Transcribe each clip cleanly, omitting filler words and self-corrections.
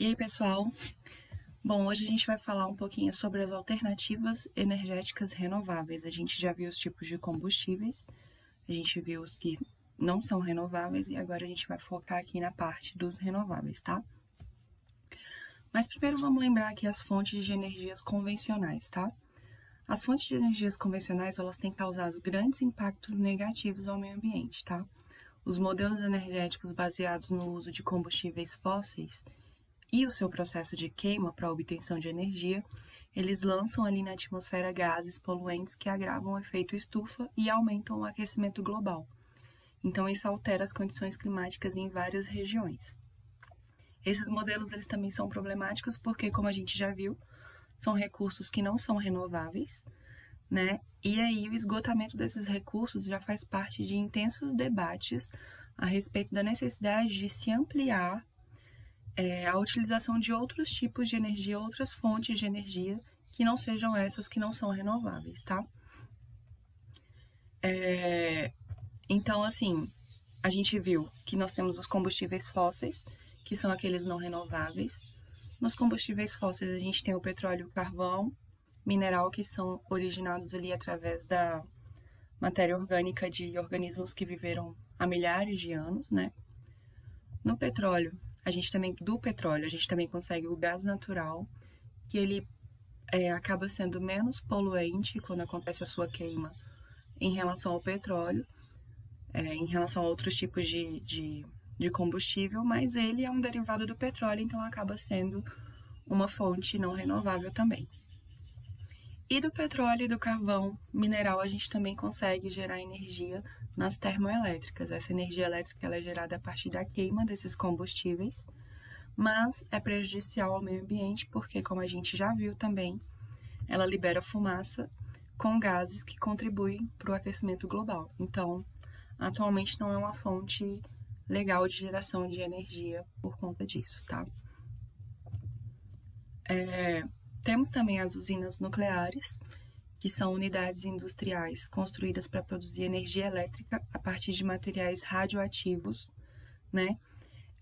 E aí, pessoal? Bom, hoje a gente vai falar um pouquinho sobre as alternativas energéticas renováveis. A gente já viu os tipos de combustíveis, a gente viu os que não são renováveis e agora a gente vai focar aqui na parte dos renováveis, tá? Mas primeiro vamos lembrar aqui as fontes de energias convencionais, tá? As fontes de energias convencionais, elas têm causado grandes impactos negativos ao meio ambiente, tá? Os modelos energéticos baseados no uso de combustíveis fósseis e o seu processo de queima para a obtenção de energia, eles lançam ali na atmosfera gases poluentes que agravam o efeito estufa e aumentam o aquecimento global. Então, isso altera as condições climáticas em várias regiões. Esses modelos eles também são problemáticos porque, como a gente já viu, são recursos que não são renováveis, né? E aí o esgotamento desses recursos já faz parte de intensos debates a respeito da necessidade de se ampliar a utilização de outros tipos de energia, outras fontes de energia que não sejam essas que não são renováveis, tá? Então, assim, a gente viu que nós temos os combustíveis fósseis, que são aqueles não renováveis. Nos combustíveis fósseis, a gente tem o petróleo e o carvão, mineral, que são originados ali através da matéria orgânica de organismos que viveram há milhares de anos, né? No petróleo, a gente também consegue o gás natural, que ele acaba sendo menos poluente quando acontece a sua queima em relação ao petróleo, em relação a outros tipos de combustível, mas ele é um derivado do petróleo, então acaba sendo uma fonte não renovável também. E do petróleo e do carvão mineral, a gente também consegue gerar energia nas termoelétricas. Essa energia elétrica ela é gerada a partir da queima desses combustíveis, mas é prejudicial ao meio ambiente porque, como a gente já viu também, ela libera fumaça com gases que contribuem para o aquecimento global. Então, atualmente não é uma fonte legal de geração de energia por conta disso, tá? Temos também as usinas nucleares, que são unidades industriais construídas para produzir energia elétrica a partir de materiais radioativos, né?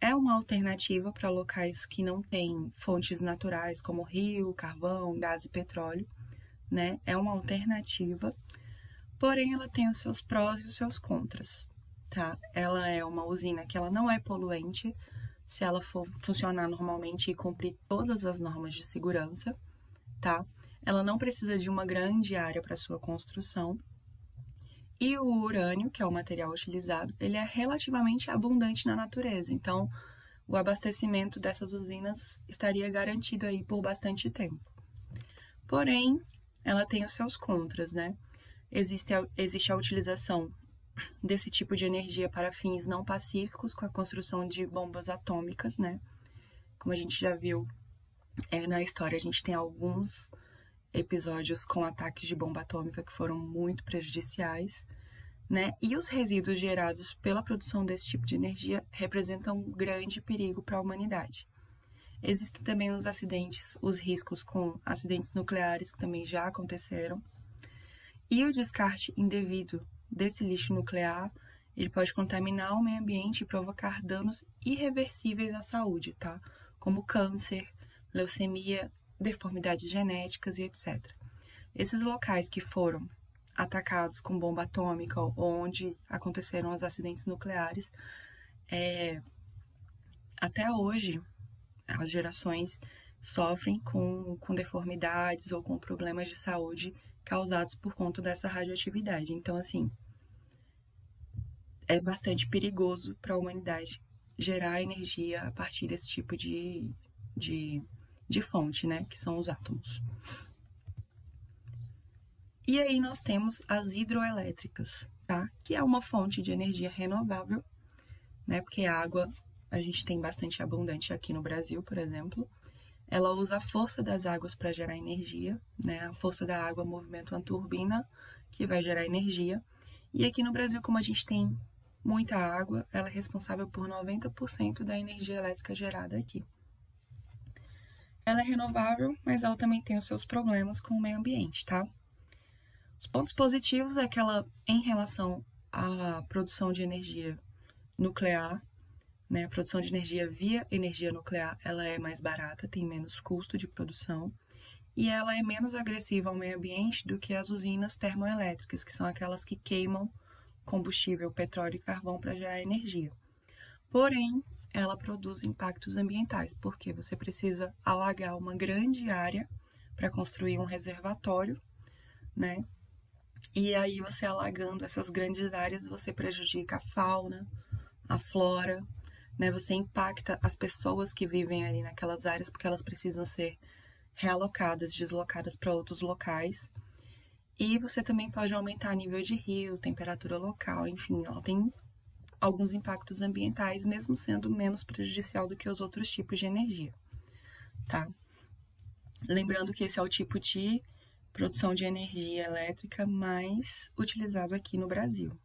É uma alternativa para locais que não têm fontes naturais, como rio, carvão, gás e petróleo, né? É uma alternativa, porém ela tem os seus prós e os seus contras, tá? Ela é uma usina que ela não é poluente se ela for funcionar normalmente e cumprir todas as normas de segurança, tá? Ela não precisa de uma grande área para sua construção. E o urânio, que é o material utilizado, ele é relativamente abundante na natureza. Então, o abastecimento dessas usinas estaria garantido aí por bastante tempo. Porém, ela tem os seus contras, né? Existe a utilização desse tipo de energia para fins não pacíficos, com a construção de bombas atômicas, né? Como a gente já viu na história, a gente tem alguns episódios com ataques de bomba atômica que foram muito prejudiciais, né? E os resíduos gerados pela produção desse tipo de energia representam um grande perigo para a humanidade. Existem também os acidentes, os riscos com acidentes nucleares que também já aconteceram. E o descarte indevido desse lixo nuclear, ele pode contaminar o meio ambiente e provocar danos irreversíveis à saúde, tá? Como câncer, leucemia, deformidades genéticas e etc. Esses locais que foram atacados com bomba atômica ou onde aconteceram os acidentes nucleares, até hoje as gerações sofrem com deformidades ou com problemas de saúde causados por conta dessa radioatividade. Então, assim, é bastante perigoso para a humanidade gerar energia a partir desse tipo de fonte, né, que são os átomos. E aí nós temos as hidroelétricas, tá? Que é uma fonte de energia renovável, né? Porque a água a gente tem bastante abundante aqui no Brasil, por exemplo. Ela usa a força das águas para gerar energia, né? A força da água movimenta uma turbina que vai gerar energia. E aqui no Brasil, como a gente tem muita água, ela é responsável por 90% da energia elétrica gerada aqui. Ela é renovável, mas ela também tem os seus problemas com o meio ambiente, tá? Os pontos positivos é que ela, em relação à produção de energia nuclear, né? A produção de energia via energia nuclear, ela é mais barata, tem menos custo de produção, e ela é menos agressiva ao meio ambiente do que as usinas termoelétricas, que são aquelas que queimam combustível, petróleo e carvão para gerar energia. Porém, ela produz impactos ambientais, porque você precisa alagar uma grande área para construir um reservatório, né? E aí você alagando essas grandes áreas, você prejudica a fauna, a flora, né? Você impacta as pessoas que vivem ali naquelas áreas, porque elas precisam ser realocadas, deslocadas para outros locais. E você também pode aumentar o nível de rio, temperatura local, enfim, ela tem alguns impactos ambientais, mesmo sendo menos prejudicial do que os outros tipos de energia, tá? Lembrando que esse é o tipo de produção de energia elétrica mais utilizado aqui no Brasil.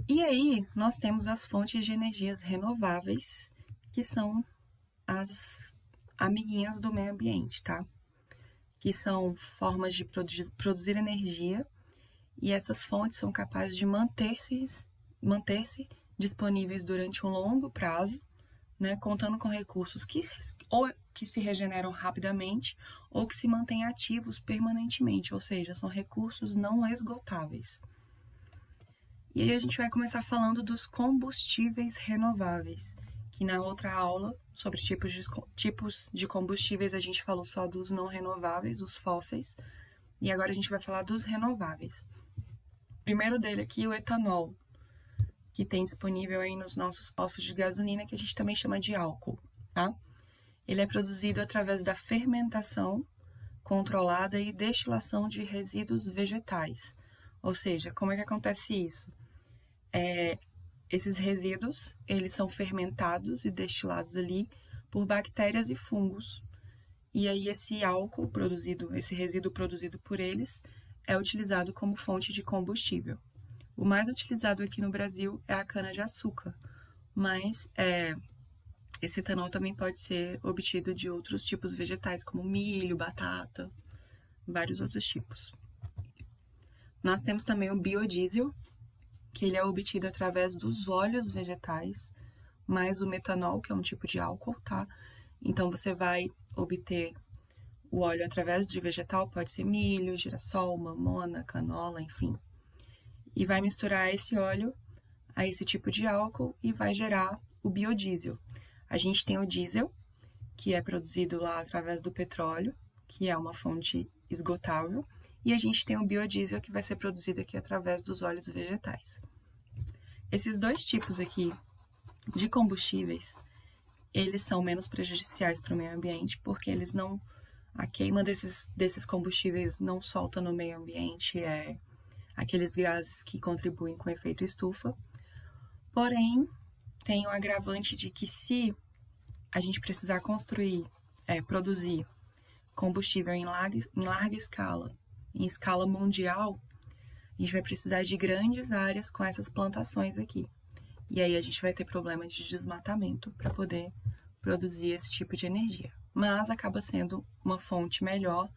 E aí, nós temos as fontes de energias renováveis, que são as amiguinhas do meio ambiente, tá? Que são formas de produzir energia, e essas fontes são capazes de manter-se disponíveis durante um longo prazo, né, contando com recursos que se regeneram rapidamente ou que se mantêm ativos permanentemente, ou seja, são recursos não esgotáveis. E aí a gente vai começar falando dos combustíveis renováveis, que na outra aula, sobre tipos de combustíveis, a gente falou só dos não renováveis, os fósseis, e agora a gente vai falar dos renováveis. O primeiro dele aqui, o etanol, que tem disponível aí nos nossos postos de gasolina, que a gente também chama de álcool, tá? Ele é produzido através da fermentação controlada e destilação de resíduos vegetais. Ou seja, como é que acontece isso? Esses resíduos, eles são fermentados e destilados ali por bactérias e fungos. E aí esse álcool produzido, esse resíduo produzido por eles, é utilizado como fonte de combustível. O mais utilizado aqui no Brasil é a cana-de-açúcar, mas esse etanol também pode ser obtido de outros tipos vegetais, como milho, batata, vários outros tipos. Nós temos também o biodiesel, que ele é obtido através dos óleos vegetais, mais o metanol, que é um tipo de álcool, tá? Então, você vai obter o óleo através de vegetal, pode ser milho, girassol, mamona, canola, enfim. E vai misturar esse óleo a esse tipo de álcool e vai gerar o biodiesel. A gente tem o diesel, que é produzido lá através do petróleo, que é uma fonte esgotável, e a gente tem o biodiesel, que vai ser produzido aqui através dos óleos vegetais. Esses dois tipos aqui de combustíveis, eles são menos prejudiciais para o meio ambiente, porque eles não... A queima desses combustíveis não solta no meio ambiente aqueles gases que contribuem com o efeito estufa. Porém, tem o agravante de que se a gente precisar produzir combustível em larga escala, em escala mundial, a gente vai precisar de grandes áreas com essas plantações aqui. E aí a gente vai ter problema de desmatamento para poder produzir esse tipo de energia. Mas acaba sendo uma fonte melhor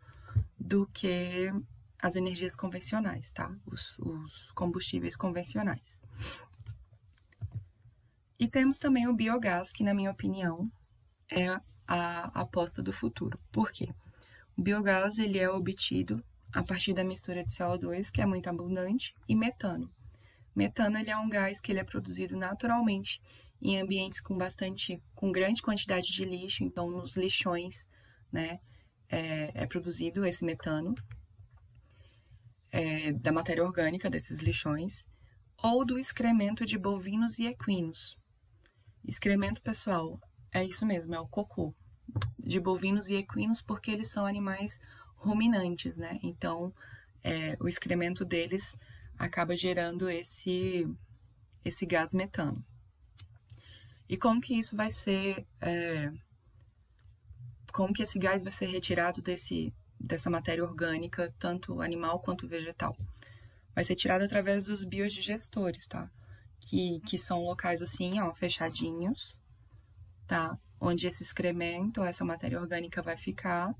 do que as energias convencionais, tá? Os combustíveis convencionais. E temos também o biogás, que, na minha opinião, é a aposta do futuro. Por quê? O biogás ele é obtido a partir da mistura de CO2, que é muito abundante, e metano. Metano ele é um gás que ele é produzido naturalmente em ambientes com grande quantidade de lixo, então nos lixões, né, é produzido esse metano, da matéria orgânica desses lixões, ou do excremento de bovinos e equinos. Excremento, pessoal, é isso mesmo, é o cocô de bovinos e equinos, porque eles são animais ruminantes, né? Então, o excremento deles acaba gerando esse gás metano. E como que isso vai ser... como que esse gás vai ser retirado dessa matéria orgânica, tanto animal quanto vegetal? Vai ser tirado através dos biodigestores, tá? Que são locais assim, ó, fechadinhos, tá? Onde esse excremento, essa matéria orgânica vai ficar.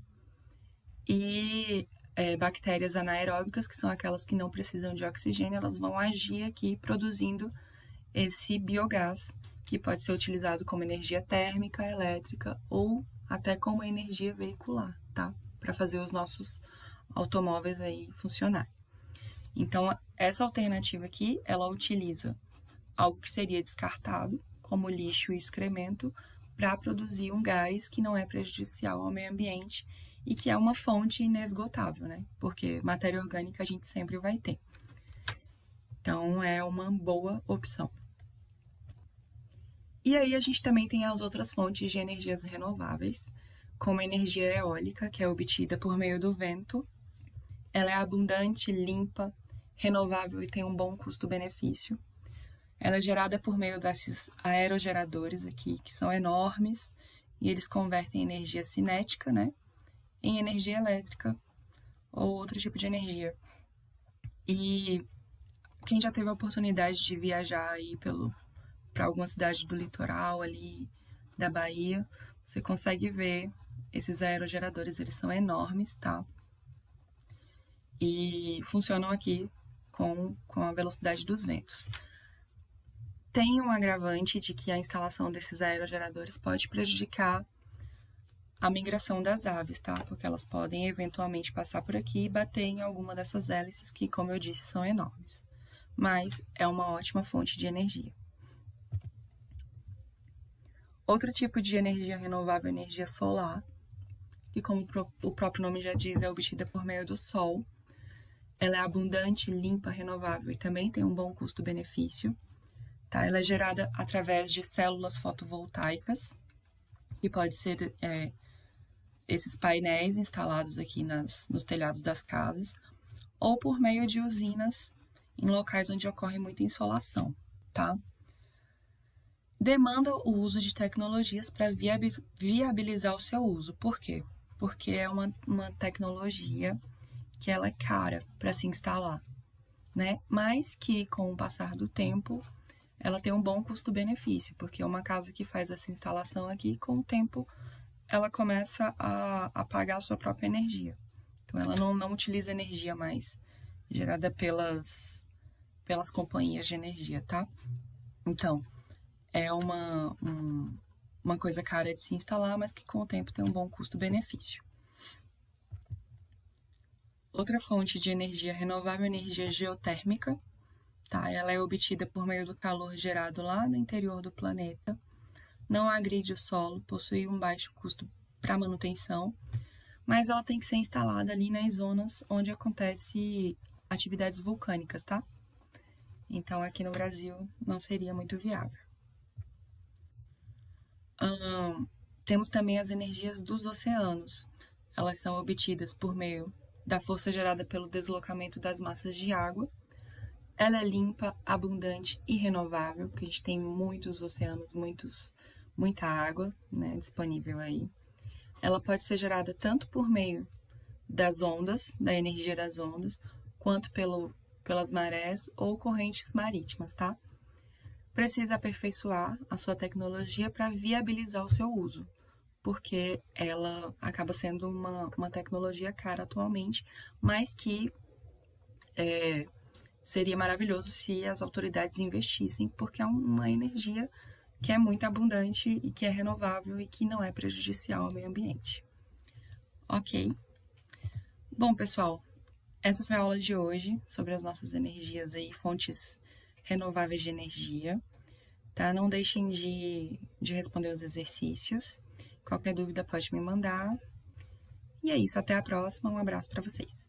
E bactérias anaeróbicas, que são aquelas que não precisam de oxigênio, elas vão agir aqui produzindo esse biogás, que pode ser utilizado como energia térmica, elétrica ou até como energia veicular, tá? Para fazer os nossos automóveis aí funcionar. Então, essa alternativa aqui, ela utiliza algo que seria descartado, como lixo e excremento, para produzir um gás que não é prejudicial ao meio ambiente e que é uma fonte inesgotável, né? Porque matéria orgânica a gente sempre vai ter. Então, é uma boa opção. E aí, a gente também tem as outras fontes de energias renováveis, como a energia eólica, que é obtida por meio do vento. Ela é abundante, limpa, renovável e tem um bom custo-benefício. Ela é gerada por meio desses aerogeradores aqui, que são enormes, e eles convertem energia cinética, né, em energia elétrica ou outro tipo de energia. E quem já teve a oportunidade de viajar aí para alguma cidade do litoral ali da Bahia, você consegue ver esses aerogeradores, eles são enormes, tá? E funcionam aqui com a velocidade dos ventos. Tem um agravante de que a instalação desses aerogeradores pode prejudicar a migração das aves, tá? Porque elas podem eventualmente passar por aqui e bater em alguma dessas hélices que, como eu disse, são enormes. Mas é uma ótima fonte de energia. Outro tipo de energia renovável é a energia solar, que, como o próprio nome já diz, é obtida por meio do sol. Ela é abundante, limpa, renovável e também tem um bom custo-benefício. Tá? Ela é gerada através de células fotovoltaicas, que pode ser esses painéis instalados aqui nos telhados das casas, ou por meio de usinas em locais onde ocorre muita insolação. Tá? Demanda o uso de tecnologias para viabilizar o seu uso. Por quê? Porque é uma tecnologia que ela é cara para se instalar, né? Mas que, com o passar do tempo, ela tem um bom custo-benefício, porque uma casa que faz essa instalação aqui, com o tempo, ela começa a pagar a sua própria energia. Então, ela não utiliza energia mais gerada pelas companhias de energia, tá? Então, é uma coisa cara de se instalar, mas que com o tempo tem um bom custo-benefício. Outra fonte de energia renovável é a energia geotérmica. Tá? Ela é obtida por meio do calor gerado lá no interior do planeta, não agride o solo, possui um baixo custo para manutenção, mas ela tem que ser instalada ali nas zonas onde acontece atividades vulcânicas, tá? Então, aqui no Brasil não seria muito viável. Temos também as energias dos oceanos. Elas são obtidas por meio da força gerada pelo deslocamento das massas de água. Ela é limpa, abundante e renovável, porque a gente tem muitos oceanos, muita água, né, disponível aí. Ela pode ser gerada tanto por meio das ondas, da energia das ondas, quanto pelas marés ou correntes marítimas, tá? Precisa aperfeiçoar a sua tecnologia para viabilizar o seu uso, porque ela acaba sendo uma tecnologia cara atualmente, mas que seria maravilhoso se as autoridades investissem, porque é uma energia que é muito abundante e que é renovável e que não é prejudicial ao meio ambiente. Ok? Bom, pessoal, essa foi a aula de hoje sobre as nossas energias aí, fontes renováveis de energia. Tá? Não deixem de responder os exercícios. Qualquer dúvida pode me mandar. E é isso, até a próxima. Um abraço para vocês.